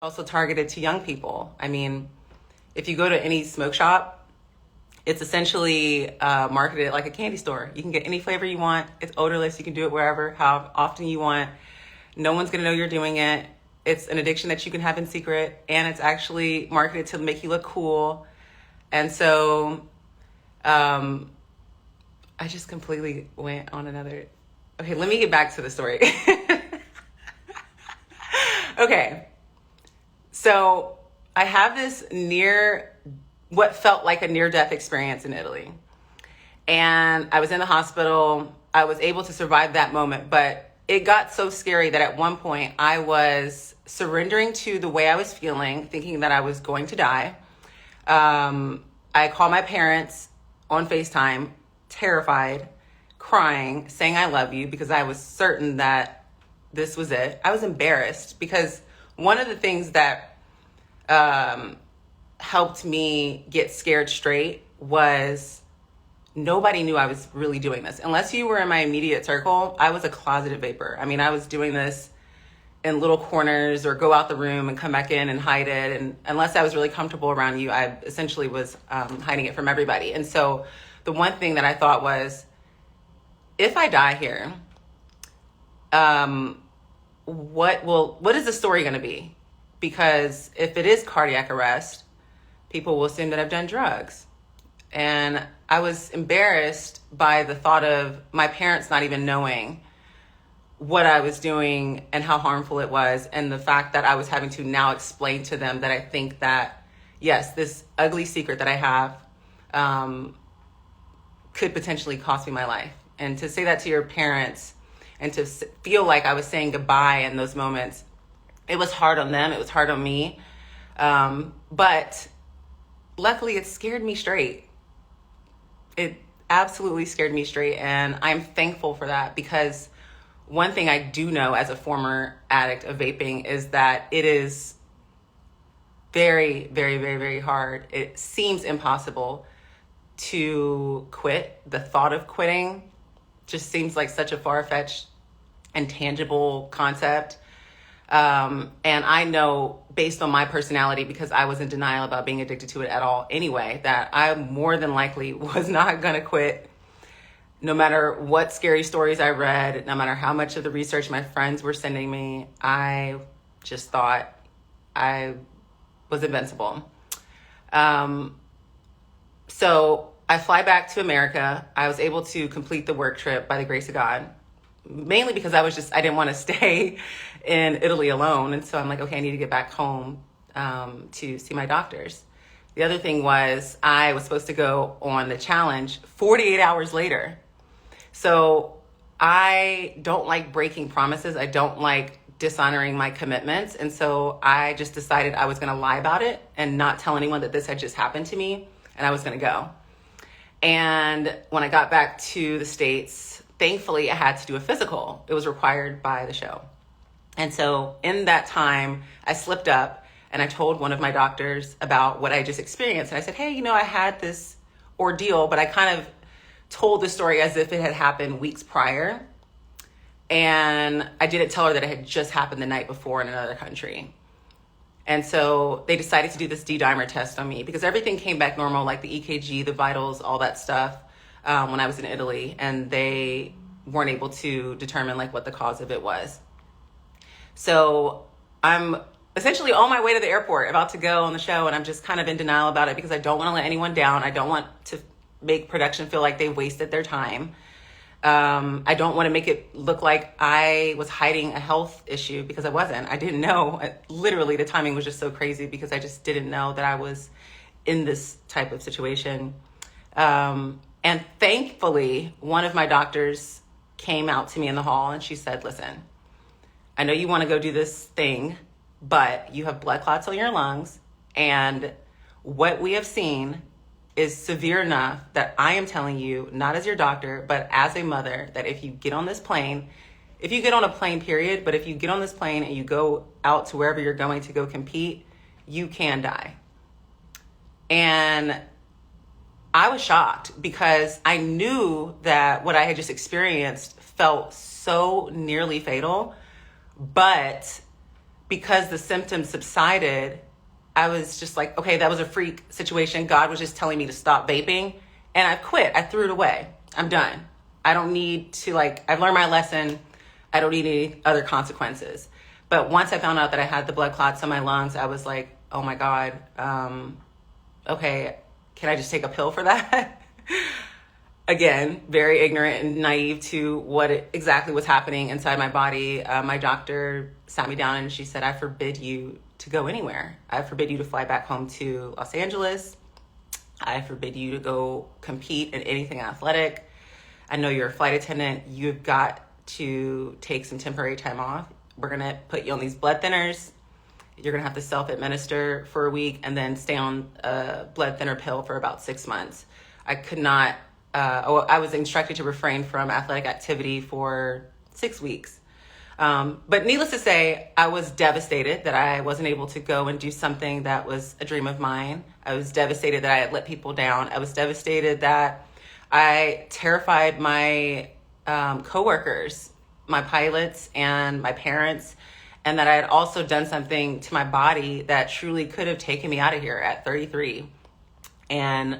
Also targeted to young people. I mean, if you go to any smoke shop, it's essentially marketed like a candy store. You can get any flavor you want. It's odorless. You can do it wherever, how often you want. No one's going to know you're doing it. It's an addiction that you can have in secret, and it's actually marketed to make you look cool. And so I just completely went on another. Okay, let me get back to the story. Okay. So I have this what felt like a near-death experience in Italy. And I was in the hospital. I was able to survive that moment, but it got so scary that at one point I was surrendering to the way I was feeling, thinking that I was going to die. I called my parents on FaceTime, terrified, crying, saying I love you, because I was certain that this was it. I was embarrassed because one of the things that helped me get scared straight was nobody knew I was really doing this. Unless you were in my immediate circle, I was a closeted vapor. I mean, I was doing this in little corners or go out the room and come back in and hide it. And unless I was really comfortable around you, I essentially was hiding it from everybody. And so the one thing that I thought was, if I die here, what is the story going to be? Because if it is cardiac arrest, people will assume that I've done drugs. And I was embarrassed by the thought of my parents not even knowing what I was doing and how harmful it was, and the fact that I was having to now explain to them that I think that, yes, this ugly secret that I have could potentially cost me my life. And to say that to your parents and to feel like I was saying goodbye in those moments, it was hard on them. It was hard on me. But luckily it scared me straight. It absolutely scared me straight. And I'm thankful for that, because one thing I do know as a former addict of vaping is that it is very, very, very, very hard. It seems impossible to quit. The thought of quitting just seems like such a far-fetched and tangible concept. And I know, based on my personality, because I was in denial about being addicted to it at all anyway, that I more than likely was not going to quit. No matter what scary stories I read, no matter how much of the research my friends were sending me, I just thought I was invincible. So I fly back to America. I was able to complete the work trip by the grace of God, mainly because I didn't want to stay in Italy alone. And so I'm like, okay, I need to get back home to see my doctors. The other thing was I was supposed to go on the challenge 48 hours later. So I don't like breaking promises. I don't like dishonoring my commitments. And so I just decided I was going to lie about it and not tell anyone that this had just happened to me, and I was going to go. And when I got back to the States, thankfully I had to do a physical. It was required by the show. And so in that time, I slipped up and I told one of my doctors about what I just experienced. And I said, hey, I had this ordeal, but I kind of told the story as if it had happened weeks prior. And I didn't tell her that it had just happened the night before in another country. And so they decided to do this D-dimer test on me, because everything came back normal, like the EKG, the vitals, all that stuff, when I was in Italy. And they weren't able to determine what the cause of it was. So I'm essentially on my way to the airport, about to go on the show, and I'm just kind of in denial about it because I don't want to let anyone down. I don't want to make production feel like they wasted their time. I don't want to make it look like I was hiding a health issue, because I wasn't. I didn't know. Literally, the timing was just so crazy because I just didn't know that I was in this type of situation. And thankfully, one of my doctors came out to me in the hall and she said, listen, I know you want to go do this thing, but you have blood clots on your lungs, and what we have seen is severe enough that I am telling you, not as your doctor, but as a mother, that if you get on this plane, if you get on a plane, period, but if you get on this plane and you go out to wherever you're going to go compete, you can die. And I was shocked because I knew that what I had just experienced felt so nearly fatal, but because the symptoms subsided, I was just like, okay, that was a freak situation. God was just telling me to stop vaping, and I quit. I threw it away. I'm done. I don't need to, like, I've learned my lesson. I don't need any other consequences. But once I found out that I had the blood clots in my lungs, I was like, oh my God, okay, can I just take a pill for that? Again, very ignorant and naive to what exactly was happening inside my body. My doctor sat me down and she said, I forbid you to go anywhere. I forbid you to fly back home to Los Angeles. I forbid you to go compete in anything athletic. I know you're a flight attendant. You've got to take some temporary time off. We're going to put you on these blood thinners. You're going to have to self-administer for a week and then stay on a blood thinner pill for about 6 months. I could not, I was instructed to refrain from athletic activity for 6 weeks. But needless to say, I was devastated that I wasn't able to go and do something that was a dream of mine. I was devastated that I had let people down. I was devastated that I terrified my coworkers, my pilots, and my parents, and that I had also done something to my body that truly could have taken me out of here at 33. And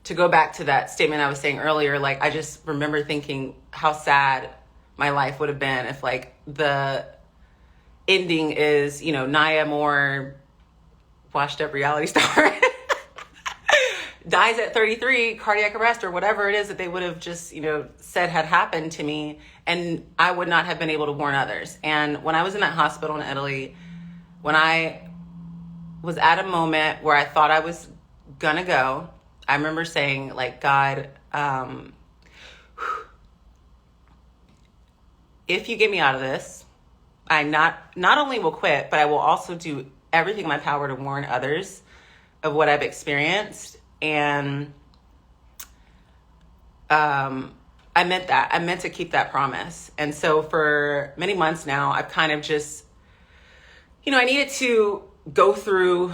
to go back to that statement I was saying earlier, like, I just remember thinking how sad my life would have been if, like, the ending is, you know, Nia Moore, washed up reality star, dies at 33, cardiac arrest, or whatever it is that they would have just, you know, said had happened to me, and I would not have been able to warn others. And when I was in that hospital in Italy, when I was at a moment where I thought I was gonna go, I remember saying, like, God, if you get me out of this, I not only will quit, but I will also do everything in my power to warn others of what I've experienced. And I meant that. I meant to keep that promise. And so for many months now, I've kind of just, you know, I needed to go through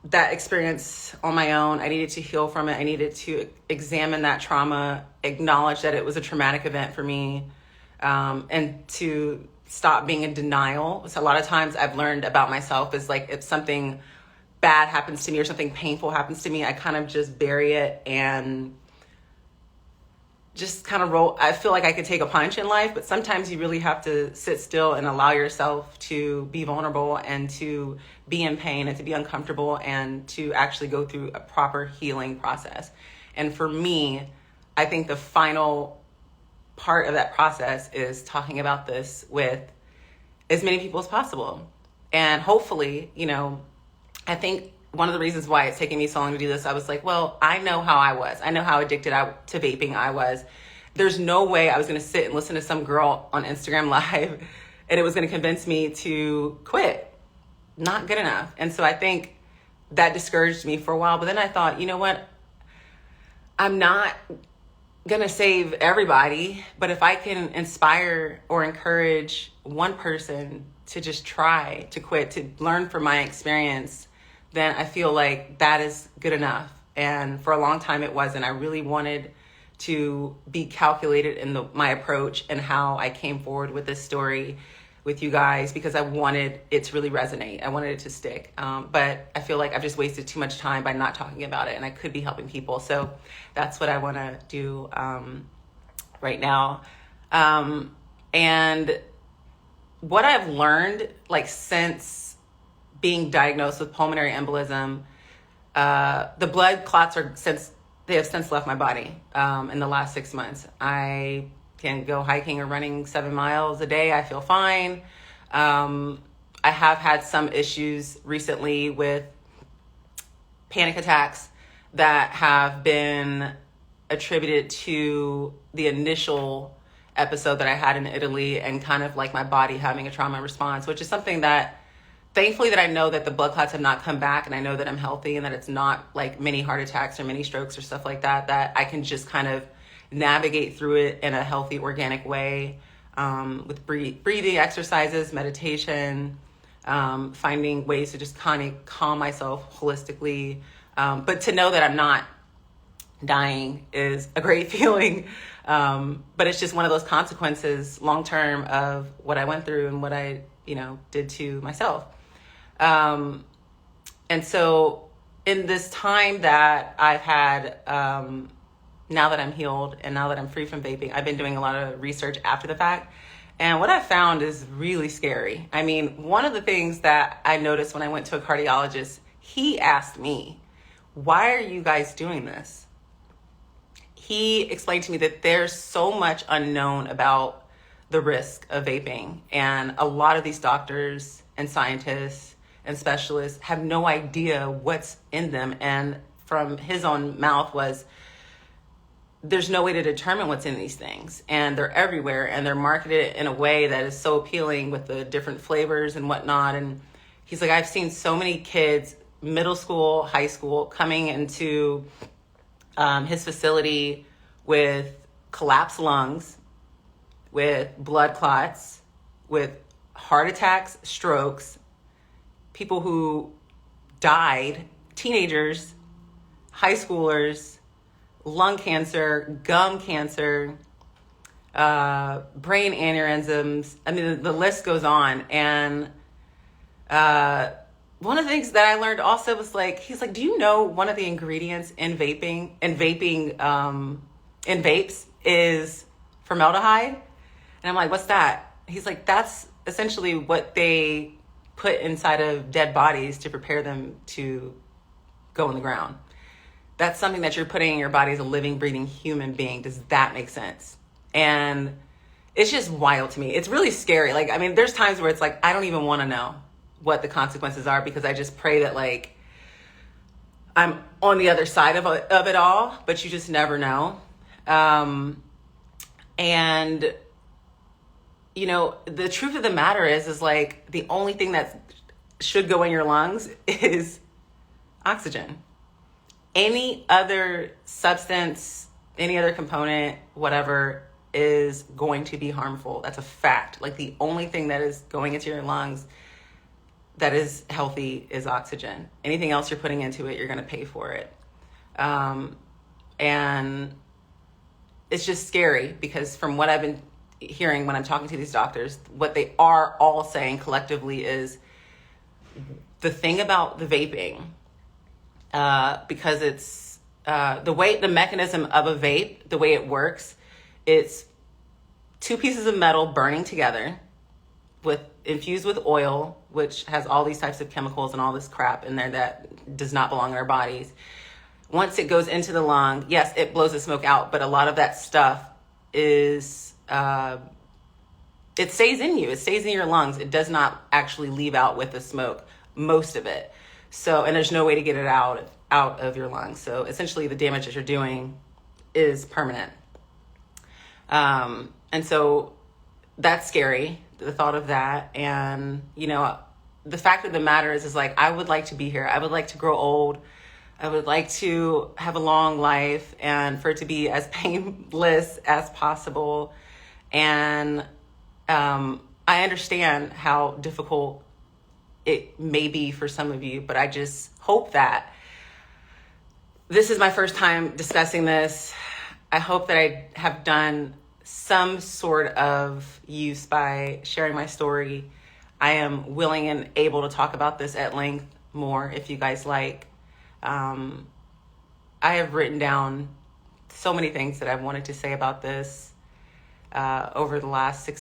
that experience on my own. I needed to heal from it. I needed to examine that trauma, acknowledge that it was a traumatic event for me, and to stop being in denial. So a lot of times I've learned about myself is, like, if something bad happens to me or something painful happens to me, I kind of just bury it and just kind of roll. I feel like I could take a punch in life, but sometimes you really have to sit still and allow yourself to be vulnerable and to be in pain and to be uncomfortable and to actually go through a proper healing process. And for me, I think the final part of that process is talking about this with as many people as possible. And hopefully, you know, I think one of the reasons why it's taking me so long to do this, I was like, well, I know how I was. I know how addicted to vaping I was. There's no way I was going to sit and listen to some girl on Instagram Live and it was going to convince me to quit. Not good enough. And so I think that discouraged me for a while. But then I thought, you know what? I'm not going to save everybody. But if I can inspire or encourage one person to just try to quit, to learn from my experience, then I feel like that is good enough. And for a long time it wasn't. I really wanted to be calculated in my approach and how I came forward with this story with you guys, because I wanted it to really resonate. I wanted it to stick. But I feel like I've just wasted too much time by not talking about it, and I could be helping people. So that's what I want to do right now. And what I've learned, like, since being diagnosed with pulmonary embolism, the blood clots they have since left my body in the last 6 months. I can go hiking or running 7 miles a day. I feel fine. I have had some issues recently with panic attacks that have been attributed to the initial episode that I had in Italy, and kind of like my body having a trauma response, which is something that thankfully that I know that the blood clots have not come back, and I know that I'm healthy and that it's not like many heart attacks or many strokes or stuff like that, that I can just kind of navigate through it in a healthy, organic way, with breathing exercises, meditation, finding ways to just kind of calm myself holistically. But to know that I'm not dying is a great feeling. But it's just one of those consequences long-term of what I went through and what I did to myself. And so in this time that I've had, now that I'm healed and now that I'm free from vaping, I've been doing a lot of research after the fact. And what I found is really scary. I mean, one of the things that I noticed when I went to a cardiologist, he asked me, why are you guys doing this? He explained to me that there's so much unknown about the risk of vaping. And a lot of these doctors and scientists and specialists have no idea what's in them. And from his own mouth was, there's no way to determine what's in these things. And they're everywhere, and they're marketed in a way that is so appealing with the different flavors and whatnot. And he's like, I've seen so many kids, middle school, high school, coming into his facility with collapsed lungs, with blood clots, with heart attacks, strokes, people who died, teenagers, high schoolers, lung cancer, gum cancer, brain aneurysms. I mean, the list goes on. And one of the things that I learned also was he's like, do you know one of the ingredients in vaping in vapes is formaldehyde? And I'm like, what's that? He's like, that's essentially what they put inside of dead bodies to prepare them to go in the ground. That's something that you're putting in your body as a living, breathing human being. Does that make sense? And it's just wild to me. It's really scary. There's times where it's I don't even want to know what the consequences are, because I just pray that I'm on the other side of it all, but you just never know. And the truth of the matter is the only thing that should go in your lungs is oxygen. Any other substance, any other component, whatever, is going to be harmful. That's a fact. The only thing that is going into your lungs that is healthy is oxygen. Anything else you're putting into it, you're going to pay for it. And it's just scary, because from what I've been hearing when I'm talking to these doctors, what they are all saying collectively is the thing about the vaping, because it's the mechanism of a vape, the way it works, it's two pieces of metal burning together infused with oil, which has all these types of chemicals and all this crap in there that does not belong in our bodies. Once it goes into the lung, yes, it blows the smoke out, but a lot of that stuff is, it stays in you. It stays in your lungs. It does not actually leave out with the smoke, most of it. So, and there's no way to get it out of your lungs. So essentially the damage that you're doing is permanent. And so that's scary, the thought of that. And, the fact of the matter is I would like to be here. I would like to grow old. I would like to have a long life and for it to be as painless as possible. And I understand how difficult it may be for some of you, but I just hope that this is my first time discussing this. I hope that I have done some sort of use by sharing my story. I am willing and able to talk about this at length more if you guys like. I have written down so many things that I've wanted to say about this over the last 6